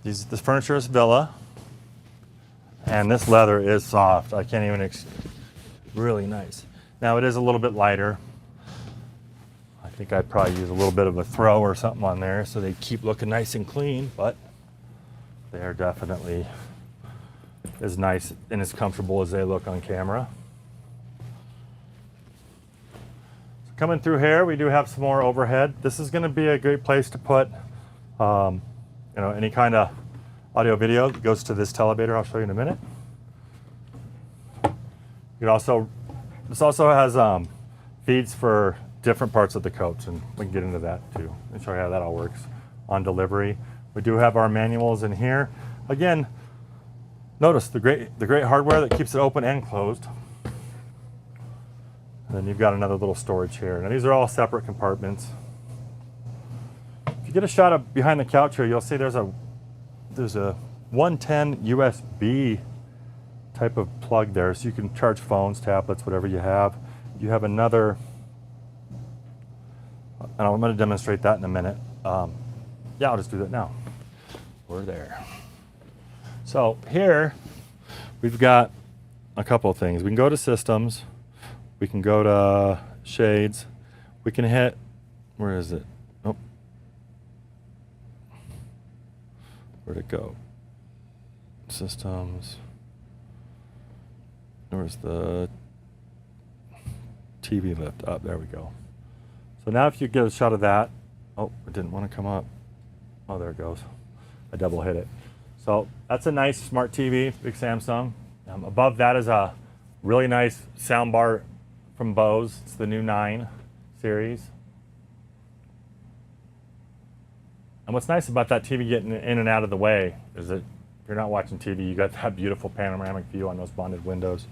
This furniture is Villa, and this leather is soft. I can't even, really nice. Now it is a little bit lighter. I think I'd probably use a little bit of a throw or something on there so they keep looking nice and clean, but they are definitely as nice and as comfortable as they look on camera. So coming through here, we do have some more overhead. This is going to be a great place to put you know, any kind of audio video that goes to this televator. I'll show you in a minute. This also has feeds for different parts of the coach, and we can get into that too and show you how that all works on delivery. We do have our manuals in here. Again, notice the great hardware that keeps it open and closed. And then you've got another little storage here. Now these are all separate compartments. If you get a shot of behind the couch here, you'll see there's a 110 USB type of plug there, so you can charge phones, tablets, whatever you have. You have another, and I'm going to demonstrate that in a minute. Yeah, I'll just do that now. We're there. So here we've got a couple of things. We can go to systems. We can go to shades. We can hit, where is it? Oh. Where'd it go? Systems. Where's the TV lift? Up, there we go. So now if you get a shot of that, oh, it didn't want to come up. Oh, there it goes. I double hit it. So that's a nice smart TV, big Samsung. Above that is a really nice sound bar from Bose. It's the new 9 series. And what's nice about that TV getting in and out of the way is that if you're not watching TV, you got that beautiful panoramic view on those bonded windows.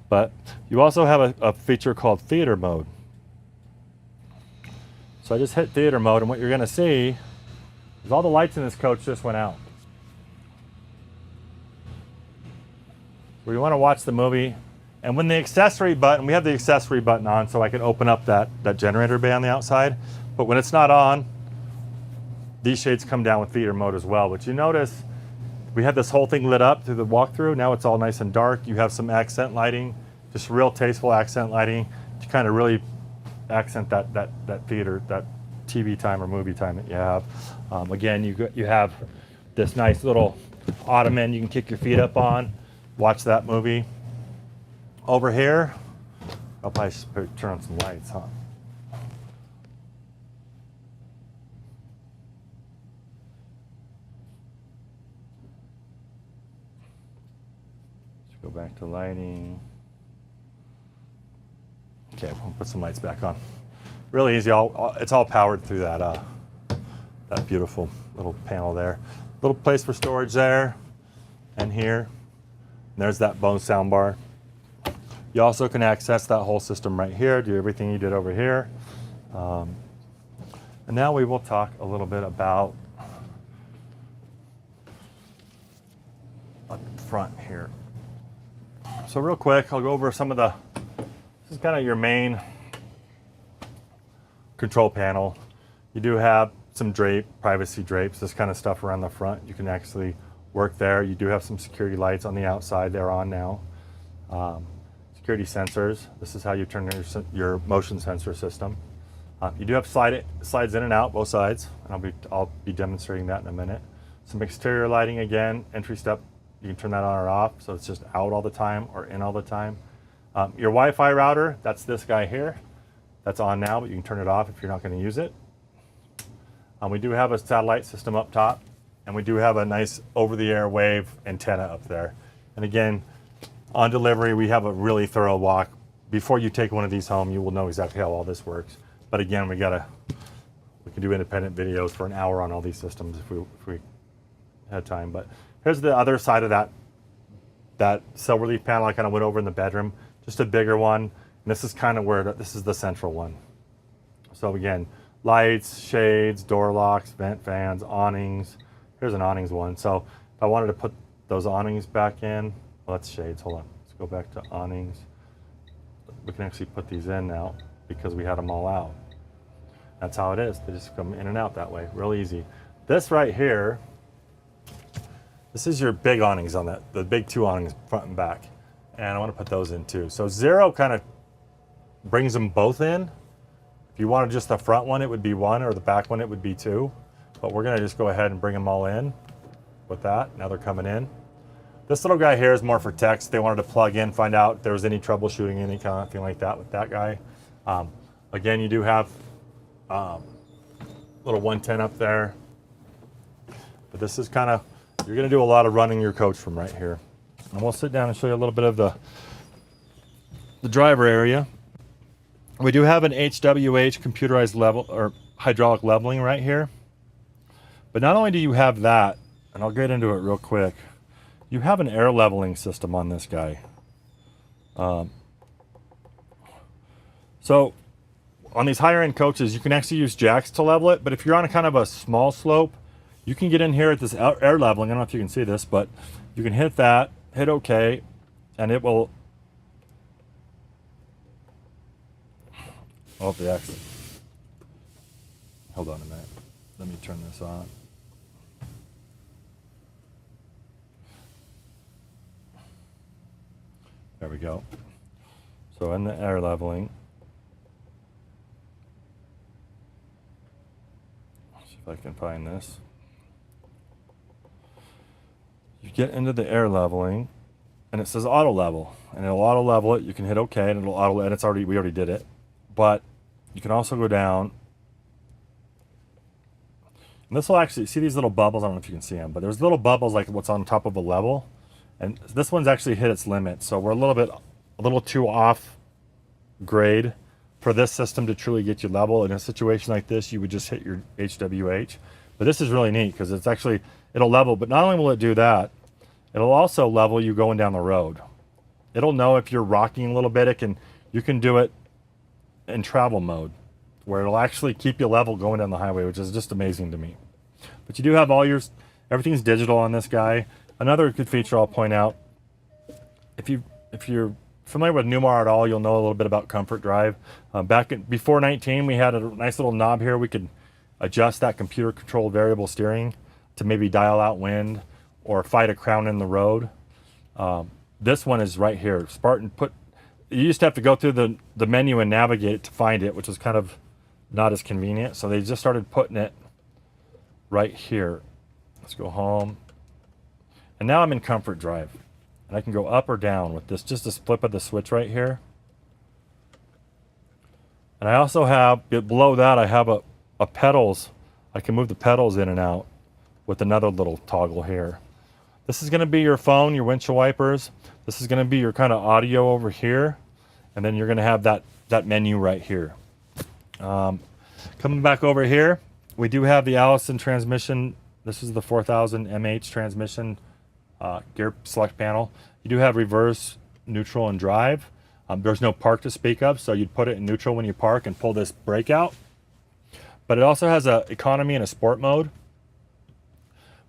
But you also have a feature called theater mode. So I just hit theater mode, and what you're going to see is all the lights in this coach just went out. Where you want to watch the movie, and when the accessory button, we have the accessory button on so I can open up that generator bay on the outside, but when it's not on, these shades come down with theater mode as well. But you notice we had this whole thing lit up through the walkthrough. Now it's all nice and dark. You have some accent lighting, just real tasteful accent lighting to kind of really accent that theater, that TV time or movie time that you have. Again, you have this nice little ottoman you can kick your feet up on, watch that movie. Over here, I'll probably turn on some lights, huh? Let's go back to lighting. Okay, we'll put some lights back on. Really easy. It's all powered through that that beautiful little panel there. Little place for storage there, and here. And there's that Bose sound bar. You also can access that whole system right here. Do everything you did over here. And now we will talk a little bit about up front here. So real quick, I'll go over some of the. This is kind of your main control panel. You do have some privacy drapes, this kind of stuff around the front. You can actually work there. You do have some security lights on the outside. They're on now. Security sensors. This is how you turn your motion sensor system. You do have slides in and out, both sides, and I'll be demonstrating that in a minute. Some exterior lighting again, entry step. You can turn that on or off, so it's just out all the time or in all the time. Your Wi-Fi router, that's this guy here. That's on now, but you can turn it off if you're not going to use it. We do have a satellite system up top, and we do have a nice over-the-air wave antenna up there. And again, on delivery, we have a really thorough walk. Before you take one of these home, you will know exactly how all this works. But again, we can do independent videos for an hour on all these systems if we had time. But here's the other side of that cell relief panel I kind of went over in the bedroom. Just a bigger one. And this is kind of where this is the central one. So again, lights, shades, door locks, vent fans, awnings. Here's an awnings one. So if I wanted to put those awnings back in, well, that's shades. Hold on. Let's go back to awnings. We can actually put these in now because we had them all out. That's how it is. They just come in and out that way. Real easy. This right here, this is your big awnings on that, the big two awnings front and back. And I want to put those in too. So zero kind of brings them both in. If you wanted just the front one, it would be one, or the back one, it would be two. But we're going to just go ahead and bring them all in with that. Now they're coming in. This little guy here is more for text. They wanted to plug in, find out if there was any troubleshooting, any kind of thing like that with that guy. Again, you do have little 110 up there. But this is kind of, you're going to do a lot of running your coach from right here. And we'll sit down and show you a little bit of the driver area. We do have an HWH computerized level or hydraulic leveling right here. But not only do you have that, and I'll get into it real quick, you have an air leveling system on this guy. So on these higher end coaches, you can actually use jacks to level it. But if you're on a kind of a small slope, you can get in here at this air leveling. I don't know if you can see this, but you can hit that, hit OK, and it will. Oh, the exit. Hold on a minute. Let me turn this on. There we go. So in the air leveling, let's see if I can find this. You get into the air leveling, and it says auto level, and it'll auto level it. You can hit OK, and it'll auto, and we already did it. But you can also go down, and this will actually see these little bubbles. I don't know if you can see them, but there's little bubbles like what's on top of a level. And this one's actually hit its limit, so we're a little too off grade for this system to truly get you level. In a situation like this, you would just hit your HWH. But this is really neat because it's actually, it'll level, but not only will it do that, it'll also level you going down the road. It'll know if you're rocking a little bit. You can do it in travel mode, where it'll actually keep you level going down the highway, which is just amazing to me. But you do have everything's digital on this guy. Another good feature I'll point out, if you're familiar with Newmar at all, you'll know a little bit about Comfort Drive. Before 19, we had a nice little knob here. We could adjust that computer-controlled variable steering to maybe dial out wind or fight a crown in the road. This one is right here. Spartin you used to have to go through the menu and navigate it to find it, which was kind of not as convenient. So they just started putting it right here. Let's go home. And now I'm in Comfort Drive, and I can go up or down with this, just a flip of the switch right here. And I also have, below that, I have a pedals. I can move the pedals in and out with another little toggle here. This is gonna be your phone, your windshield wipers. This is gonna be your kind of audio over here. And then you're gonna have that menu right here. Coming back over here, we do have the Allison transmission. This is the 4000 mH transmission gear select panel. You do have reverse, neutral, and drive. There's no park to speak of, so you'd put it in neutral when you park and pull this brake out. But it also has a economy and a sport mode.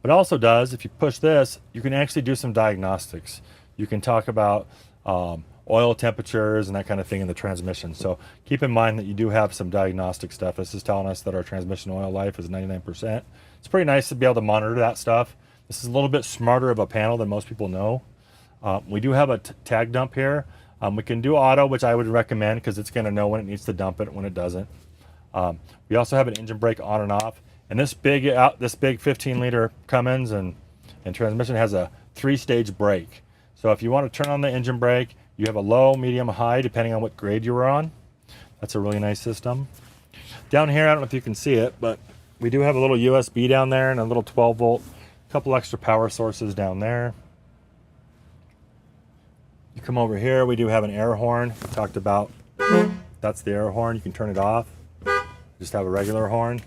What it also does, if you push this, you can actually do some diagnostics. You can talk about oil temperatures and that kind of thing in the transmission. So keep in mind that you do have some diagnostic stuff. This is telling us that our transmission oil life is 99%. It's pretty nice to be able to monitor that stuff. This is a little bit smarter of a panel than most people know. We do have a tag dump here. We can do auto, which I would recommend because it's going to know when it needs to dump it, when it doesn't. We also have an engine brake on and off. And this big 15-liter Cummins and transmission has a 3-stage brake. So if you want to turn on the engine brake, you have a low, medium, high, depending on what grade you were on. That's a really nice system. Down here, I don't know if you can see it, but we do have a little USB down there and a little 12-volt, a couple extra power sources down there. You come over here, we do have an air horn. We talked about, that's the air horn. You can turn it off. Just have a regular horn.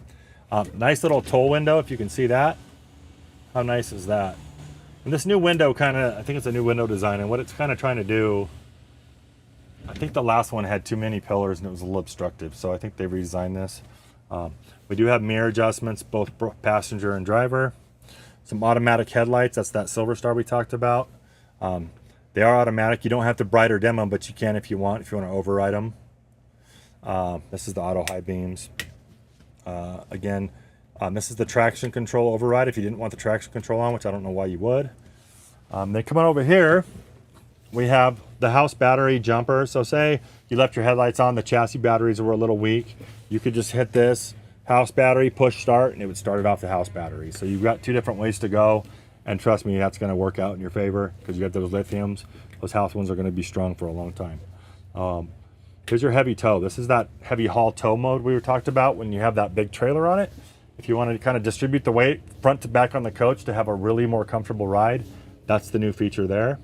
Nice little toll window, if you can see that. How nice is that? And this new window I think it's a new window design, and what it's kind of trying to do, I think the last one had too many pillars and it was a little obstructive, so I think they redesigned this. We do have mirror adjustments, both passenger and driver. Some automatic headlights, that's that Silver Star we talked about. They are automatic. You don't have to bright or dim them, but you can if you want to override them. This is the auto high beams. Again, this is the traction control override if you didn't want the traction control on, which I don't know why you would. Then come on over here, we have the house battery jumper. So say you left your headlights on, the chassis batteries were a little weak. You could just hit this house battery, push start, and it would start it off the house battery. So you've got two different ways to go. And trust me, that's going to work out in your favor because you got those lithiums. Those house ones are going to be strong for a long time. Here's your heavy tow. This is that heavy haul tow mode we were talked about when you have that big trailer on it. If you want to kind of distribute the weight front to back on the coach to have a really more comfortable ride, that's the new feature there.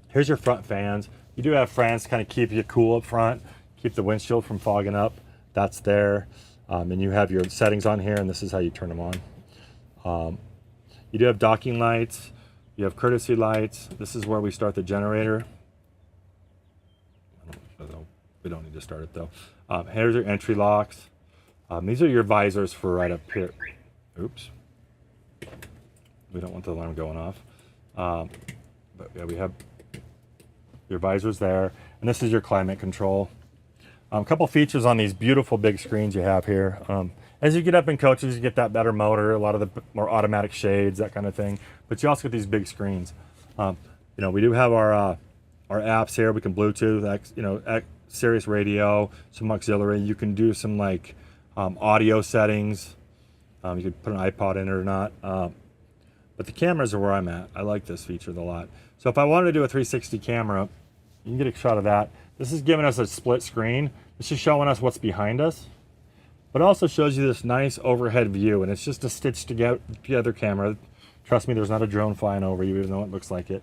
Here's your front fans. You do have fans to kind of keep you cool up front, keep the windshield from fogging up. That's there. And you have your settings on here, and this is how you turn them on. You do have docking lights. You have courtesy lights. This is where we start the generator. We don't need to start it though. Here's your entry locks. These are your visors for right up here. Oops. We don't want the alarm going off. But yeah, we have your visors there. And this is your climate control. A couple features on these beautiful big screens you have here. As you get up in coaches, you get that better motor, a lot of the more automatic shades, that kind of thing. But you also get these big screens. We do have our apps here. We can Bluetooth, Sirius radio, some auxiliary. You can do some audio settings. You could put an iPod in it or not. But the cameras are where I'm at. I like this feature a lot. So if I wanted to do a 360 camera, you can get a shot of that. This is giving us a split screen. This is showing us what's behind us. But it also shows you this nice overhead view, and it's just a stitched together camera. Trust me, there's not a drone flying over you, even though it looks like it.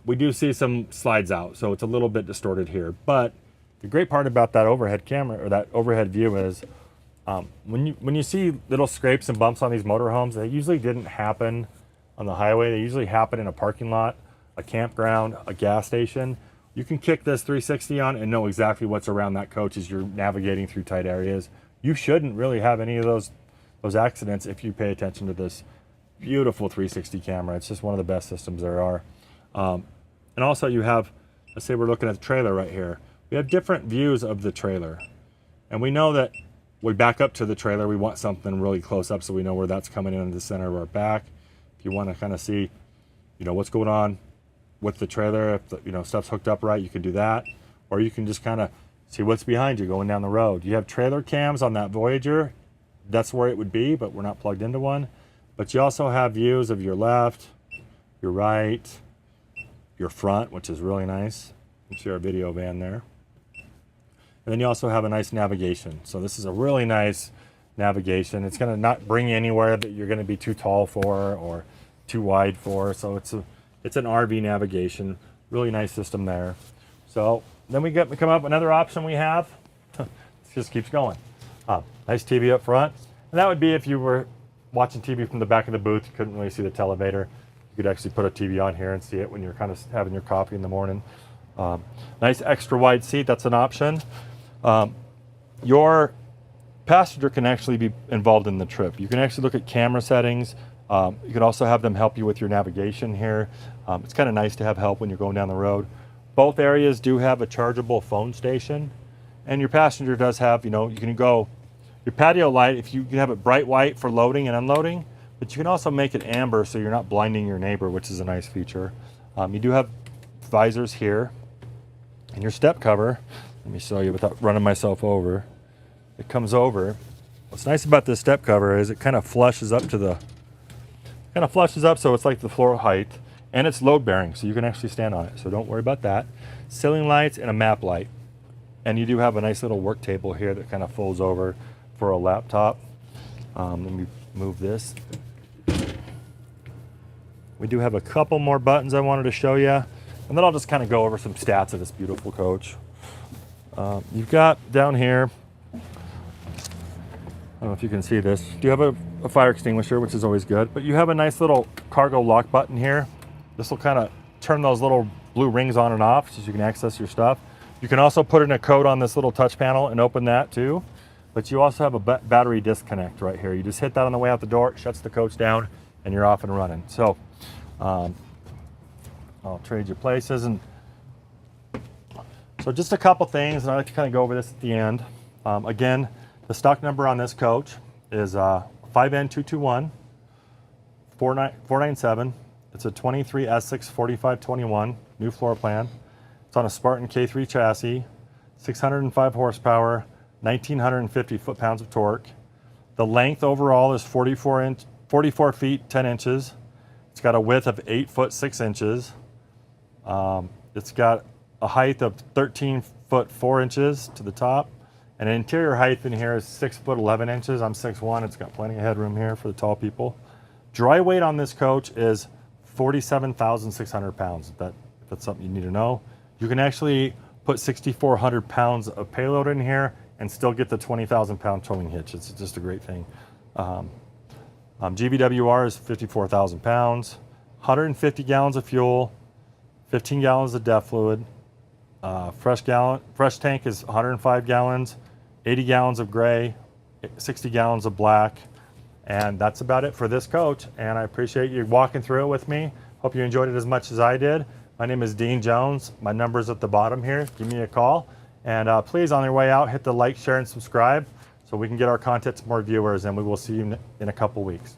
We do see some slides out, so it's a little bit distorted here. But the great part about that overhead camera, or that overhead view, is when you see little scrapes and bumps on these motorhomes, they usually didn't happen on the highway. They usually happen in a parking lot, a campground, a gas station. You can kick this 360 on and know exactly what's around that coach as you're navigating through tight areas. You shouldn't really have any of those accidents if you pay attention to this beautiful 360 camera. It's just one of the best systems there are. And also you have, let's say we're looking at the trailer right here. We have different views of the trailer. And we know that we back up to the trailer, we want something really close up so we know where that's coming in the center of our back. If you want to kind of see, what's going on with the trailer, if the, stuff's hooked up right, you can do that. Or you can just kind of see what's behind you going down the road. You have trailer cams on that Voyager. That's where it would be, but we're not plugged into one. But you also have views of your left, your right, your front, which is really nice. You can see our video van there. And then you also have a nice navigation. So this is a really nice navigation. It's going to not bring you anywhere that you're going to be too tall for or too wide for. So it's an RV navigation. Really nice system there. So then we come up another option we have. It just keeps going. Nice TV up front. And that would be if you were watching TV from the back of the booth, you couldn't really see the televator. You could actually put a TV on here and see it when you're kind of having your coffee in the morning. Nice extra wide seat, that's an option. Your passenger can actually be involved in the trip. You can actually look at camera settings. You can also have them help you with your navigation here. It's kind of nice to have help when you're going down the road. Both areas do have a chargeable phone station, and your passenger does have, you can go, your patio light, if you can have it bright white for loading and unloading, but you can also make it amber so you're not blinding your neighbor, which is a nice feature. You do have visors here, and your step cover, let me show you without running myself over. It comes over. What's nice about this step cover is it kind of flushes up so it's like the floor height, and it's load bearing, so you can actually stand on it. So don't worry about that. Ceiling lights and a map light. And you do have a nice little work table here that kind of folds over for a laptop. Let me move this. We do have a couple more buttons I wanted to show you, and then I'll just kind of go over some stats of this beautiful coach. You've got down here, I don't know if you can see this, you have a fire extinguisher, which is always good, but you have a nice little cargo lock button here. This will kind of turn those little blue rings on and off so you can access your stuff. You can also put in a code on this little touch panel and open that too. But you also have a battery disconnect right here. You just hit that on the way out the door, it shuts the coach down, and you're off and running. So I'll trade you places. And so just a couple things, and I like to kind of go over this at the end. Again, the stock number on this coach is 5N221491. It's a 23 Essex 4521, new floor plan. It's on a Spartin K3 chassis, 605 horsepower, 1,950 foot-pounds of torque. The length overall is 44 feet 10 inches. It's got a width of 8 foot 6 inches. It's got a height of 13 foot 4 inches to the top. And interior height in here is 6 foot 11 inches. I'm 6'1". It's got plenty of headroom here for the tall people. Dry weight on this coach is 47,600 pounds. If that's something you need to know. You can actually put 6,400 pounds of payload in here and still get the 20,000 pound towing hitch. It's just a great thing. GVWR is 54,000 pounds, 150 gallons of fuel, 15 gallons of DEF fluid. Fresh tank is 105 gallons, 80 gallons of gray, 60 gallons of black. And that's about it for this coach. And I appreciate you walking through it with me. Hope you enjoyed it as much as I did. My name is Dean Jones. My number's at the bottom here. Give me a call. And please, on your way out, hit the like, share, and subscribe so we can get our content to more viewers. And we will see you in a couple weeks.